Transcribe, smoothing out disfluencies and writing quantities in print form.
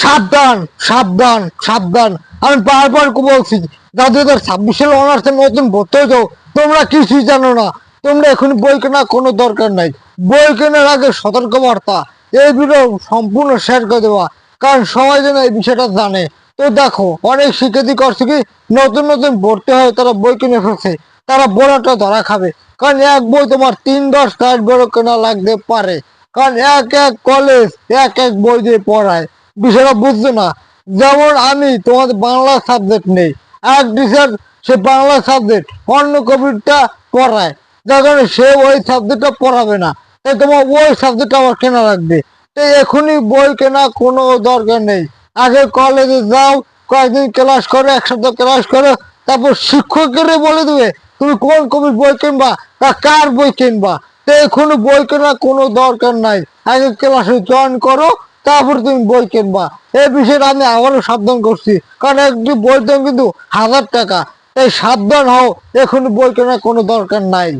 সাবধান সাবধান সাবধান। আমি বারবার বলছি, যাদের 26 সালে অনার্সে নতুন ভর্তি হয়েছো, তোমরা কিছুই জানো না। তোমরা এখন বই কেনার কোনো দরকার নাই। বই কেনার আগে সতর্ক বার্তা এই ভিডিও সম্পূর্ণ শেয়ার করে দেওয়া, কারণ সবাই যেন এই বিষয়টা জানে। তো দেখো, অনেক শিক্ষার্থী করছে কি, নতুন নতুন ভর্তি হয় তারা বই কিনে ফেলছে, তারা বড়টা ধরা খাবে। কারণ এক বই তোমার 3-10 বড় কেনা লাগতে পারে, কারণ এক এক কলেজ এক এক বই দিয়ে পড়ায়। বিষয়টা বুঝছো না? যেমন আমি তোমাদের বাংলা সাবজেক্ট নেই, এক টিচার সে বাংলা সাবজেক্ট অন্য কবিতা পড়ায়, যার কারণে সে ওই সাবজেক্টটা পড়াবে না, তাই তোমার ওই সাবজেক্ট আমার কেনা লাগবে। তাই এখনই বই কেনা কোনো দরকার নেই। আগে কলেজে যাও, কয়েকদিন ক্লাস করো, এক সপ্তাহ ক্লাস করো, তারপর শিক্ষকের বলে দেবে তুমি কোন কবির বই কিনবা বা কার বই কিনবা। তো এখনো বই কেনার কোনো দরকার নাই। আগে ক্লাসে জয়েন করো, তারপর তুমি বই কিনবা। এই বিষয়ে আমি আবারও সাবধান করছি, কারণ একটি বইয়ের দাম কিন্তু 1000 টাকা। তাই সাবধান হও, এখন বই কেনার কোনো দরকার নাই।